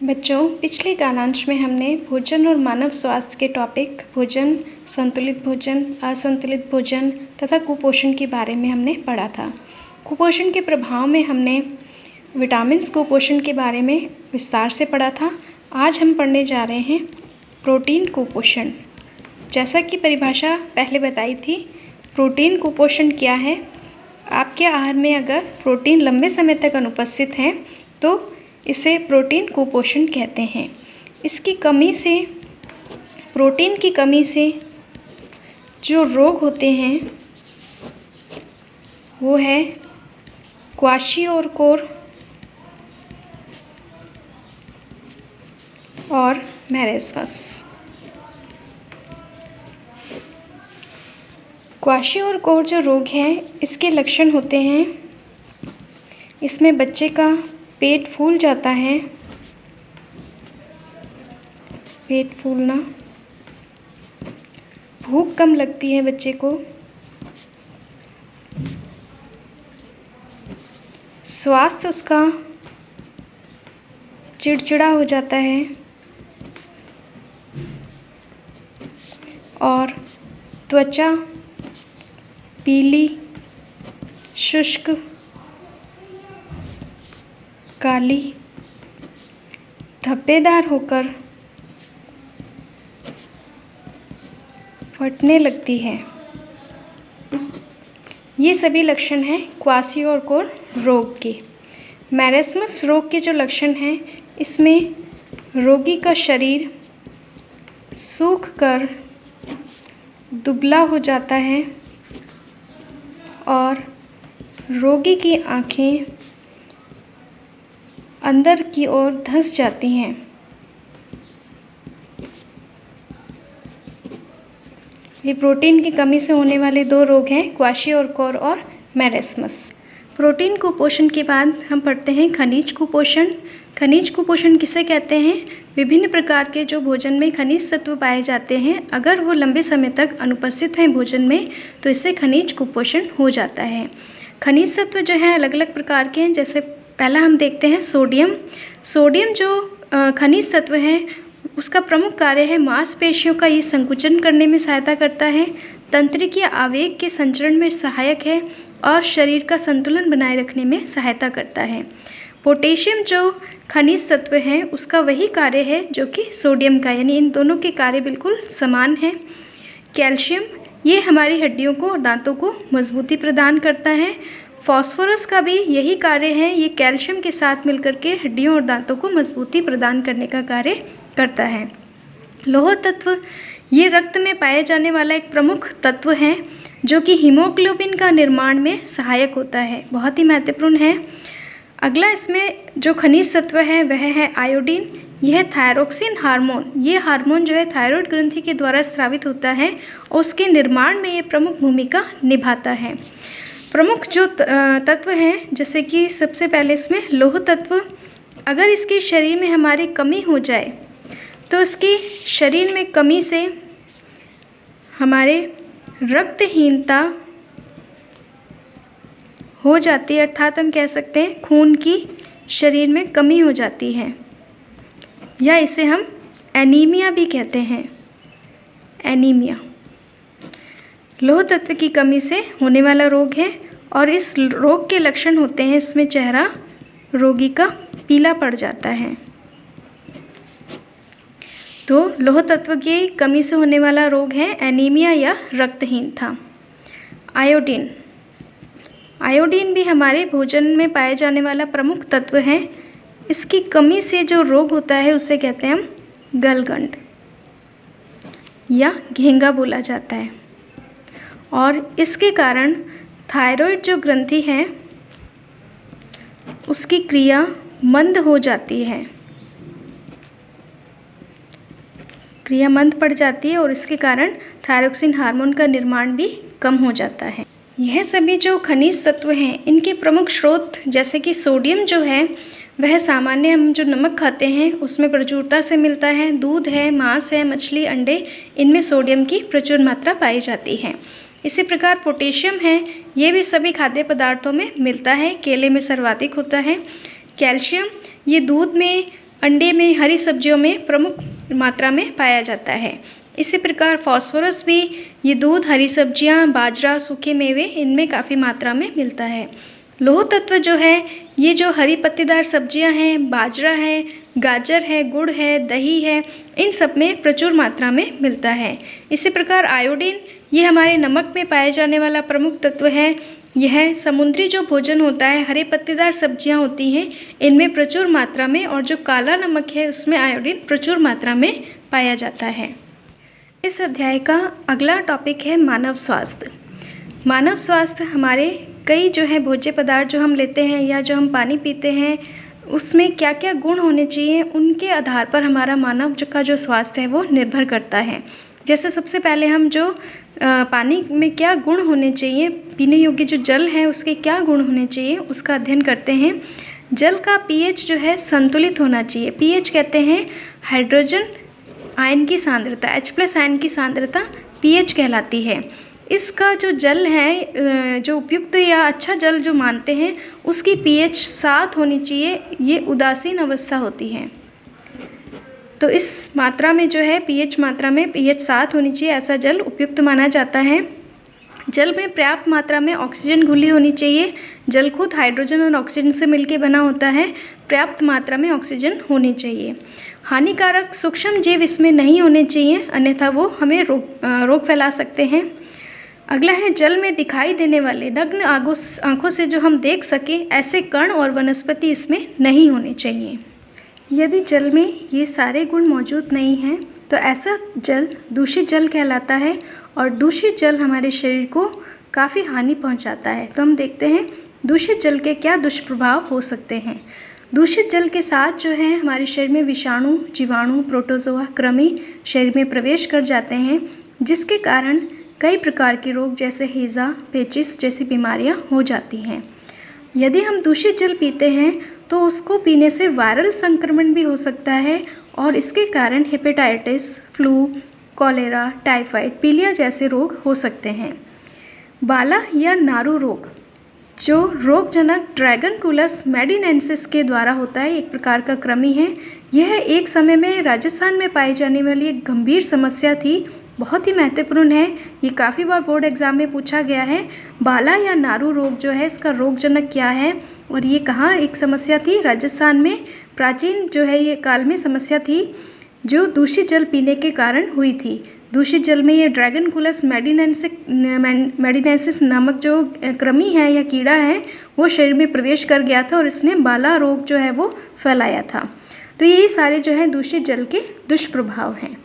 बच्चों, पिछले कालांश में हमने भोजन और मानव स्वास्थ्य के टॉपिक भोजन, संतुलित भोजन, असंतुलित भोजन तथा कुपोषण के बारे में हमने पढ़ा था। कुपोषण के प्रभाव में हमने विटामिन्स कुपोषण के बारे में विस्तार से पढ़ा था। आज हम पढ़ने जा रहे हैं प्रोटीन कुपोषण। जैसा कि परिभाषा पहले बताई थी, प्रोटीन कुपोषण क्या है? आपके आहार में अगर प्रोटीन लंबे समय तक अनुपस्थित है तो इसे प्रोटीन कुपोषण कहते हैं। इसकी कमी से, प्रोटीन की कमी से जो रोग होते हैं वो है क्वाशियोरकोर और मैरेस्मस। क्वाशियोरकोर जो रोग है, इसके लक्षण होते हैं, इसमें बच्चे का पेट फूल जाता है, पेट फूलना, भूख कम लगती है बच्चे को, स्वास्थ्य उसका चिड़चिड़ा हो जाता है और त्वचा पीली, शुष्क, काली, धब्बेदार होकर फटने लगती है। ये सभी लक्षण हैं क्वाशियोरकोर रोग के। मैरेस्मस रोग के जो लक्षण हैं, इसमें रोगी का शरीर सूख कर दुबला हो जाता है और रोगी की आँखें अंदर की ओर धंस जाती हैं। ये प्रोटीन की कमी से होने वाले दो रोग हैं, क्वाशियोरकोर और मैरेस्मस। प्रोटीन कुपोषण के बाद हम पढ़ते हैं खनिज कुपोषण। खनिज कुपोषण किसे कहते हैं? विभिन्न प्रकार के जो भोजन में खनिज तत्व पाए जाते हैं, अगर वो लंबे समय तक अनुपस्थित हैं भोजन में तो इससे खनिज कुपोषण हो जाता है। खनिज तत्व जो हैं अलग अलग प्रकार के हैं। जैसे पहला हम देखते हैं सोडियम। सोडियम जो खनिज तत्व है, उसका प्रमुख कार्य है मांसपेशियों का ये संकुचन करने में सहायता करता है, तंत्रिकीय आवेग के संचरण में सहायक है और शरीर का संतुलन बनाए रखने में सहायता करता है। पोटेशियम जो खनिज तत्व है, उसका वही कार्य है जो कि सोडियम का, यानी इन दोनों के कार्य बिल्कुल समान हैं। कैल्शियम, ये हमारी हड्डियों को और दांतों को मजबूती प्रदान करता है। फास्फोरस का भी यही कार्य है, ये कैल्शियम के साथ मिलकर के हड्डियों और दांतों को मजबूती प्रदान करने का कार्य करता है। लौह तत्व, ये रक्त में पाए जाने वाला एक प्रमुख तत्व है जो कि हीमोग्लोबिन का निर्माण में सहायक होता है, बहुत ही महत्वपूर्ण है। अगला इसमें जो खनिज तत्व है वह है आयोडीन। यह थायरोक्सिन हार्मोन, ये हार्मोन जो है थायराइड ग्रंथि के द्वारा स्रावित होता है और उसके निर्माण में ये प्रमुख भूमिका निभाता है। प्रमुख जो तत्व हैं, जैसे कि सबसे पहले इसमें लौह तत्व, अगर इसके शरीर में हमारी कमी हो जाए तो इसकी शरीर में कमी से हमारे रक्तहीनता हो जाती है, अर्थात हम कह सकते हैं खून की शरीर में कमी हो जाती है, या इसे हम एनीमिया भी कहते हैं। एनीमिया लौह तत्व की कमी से होने वाला रोग है और इस रोग के लक्षण होते हैं, इसमें चेहरा रोगी का पीला पड़ जाता है। तो लौह तत्व की कमी से होने वाला रोग है एनीमिया या रक्तहीनता। आयोडीन, आयोडीन भी हमारे भोजन में पाए जाने वाला प्रमुख तत्व है। इसकी कमी से जो रोग होता है उसे कहते हैं हम गलगंड या घेंगा बोला जाता है, और इसके कारण थायराइड जो ग्रंथि है उसकी क्रिया मंद हो जाती है, क्रिया मंद पड़ जाती है और इसके कारण थायरोक्सिन हार्मोन का निर्माण भी कम हो जाता है। यह सभी जो खनिज तत्व हैं, इनके प्रमुख स्रोत जैसे कि सोडियम जो है वह सामान्य हम जो नमक खाते हैं उसमें प्रचुरता से मिलता है। दूध है, मांस है, मछली, अंडे, इनमें सोडियम की प्रचुर मात्रा पाई जाती है। इसी प्रकार पोटेशियम है, ये भी सभी खाद्य पदार्थों में मिलता है, केले में सर्वाधिक होता है। कैल्शियम, ये दूध में अंडे में, हरी सब्जियों में प्रमुख मात्रा में पाया जाता है। इसी प्रकार फास्फोरस भी ये दूध, हरी सब्जियां, बाजरा, सूखे मेवे, इनमें काफ़ी मात्रा में मिलता है। लौह तत्व जो है, ये जो हरी पत्तेदार सब्जियां हैं, बाजरा है, गाजर है, गुड़ है, दही है, इन सब में प्रचुर मात्रा में मिलता है। इसी प्रकार आयोडीन, ये हमारे नमक में पाए जाने वाला प्रमुख तत्व है। यह समुद्री जो भोजन होता है, हरे पत्तेदार सब्जियां होती हैं, इनमें प्रचुर मात्रा में, और जो काला नमक है उसमें आयोडीन प्रचुर मात्रा में पाया जाता है। इस अध्याय का अगला टॉपिक है मानव स्वास्थ्य। मानव स्वास्थ्य हमारे कई जो है भोज्य पदार्थ जो हम लेते हैं या जो हम पानी पीते हैं, उसमें क्या क्या गुण होने चाहिए, उनके आधार पर हमारा मानव का जो स्वास्थ्य है वो निर्भर करता है। जैसे सबसे पहले हम जो पानी में क्या गुण होने चाहिए, पीने योग्य जो जल है उसके क्या गुण होने चाहिए, उसका अध्ययन करते हैं। जल का पीएच जो है संतुलित होना चाहिए। पीएच कहते हैं हाइड्रोजन आयन की सांद्रता, H+ आयन की सांद्रता पीएच कहलाती है। इसका जो जल है, जो उपयुक्त या अच्छा जल जो मानते हैं, उसकी पीएच 7 होनी चाहिए। ये उदासीन अवस्था होती है। तो इस मात्रा में जो है पीएच मात्रा में पीएच 7 होनी चाहिए, ऐसा जल उपयुक्त माना जाता है। जल में पर्याप्त मात्रा में ऑक्सीजन घुली होनी चाहिए। जल खुद हाइड्रोजन और ऑक्सीजन से मिलकर बना होता है। पर्याप्त मात्रा में ऑक्सीजन होनी चाहिए। हानिकारक सूक्ष्म जीव इसमें नहीं होने चाहिए, अन्यथा वो हमें रोग फैला सकते हैं। अगला है जल में दिखाई देने वाले, नग्न आँखों से जो हम देख सकें, ऐसे कण और वनस्पति इसमें नहीं होने चाहिए। यदि जल में ये सारे गुण मौजूद नहीं हैं तो ऐसा जल दूषित जल कहलाता है, और दूषित जल हमारे शरीर को काफ़ी हानि पहुंचाता है। तो हम देखते हैं दूषित जल के क्या दुष्प्रभाव हो सकते हैं। दूषित जल के साथ जो है हमारे शरीर में विषाणु, जीवाणु, प्रोटोजोआ, कृमि शरीर में प्रवेश कर जाते हैं, जिसके कारण कई प्रकार के रोग जैसे हैज़ा, पेचिस जैसी बीमारियां हो जाती हैं। यदि हम दूषित जल पीते हैं तो उसको पीने से वायरल संक्रमण भी हो सकता है, और इसके कारण हेपेटाइटिस, फ्लू, कॉलेरा, टाइफाइड, पीलिया जैसे रोग हो सकते हैं। बाला या नारू रोग, जो रोगजनक ड्रैगनकुलस मेडिनेंसिस के द्वारा होता है, एक प्रकार का कृमि है। यह एक समय में राजस्थान में पाई जाने वाली एक गंभीर समस्या थी, बहुत ही महत्वपूर्ण है। ये काफ़ी बार बोर्ड एग्जाम में पूछा गया है। बाला या नारू रोग जो है, इसका रोगजनक क्या है और ये कहाँ एक समस्या थी? राजस्थान में प्राचीन जो है ये काल में समस्या थी, जो दूषित जल पीने के कारण हुई थी। दूषित जल में ये ड्रैगनकुलस मेडिनेंसिस नामक जो कृमि है या कीड़ा है, वो शरीर में प्रवेश कर गया था और इसने बाला रोग जो है वो फैलाया था। तो ये सारे जो है दूषित जल के दुष्प्रभाव हैं।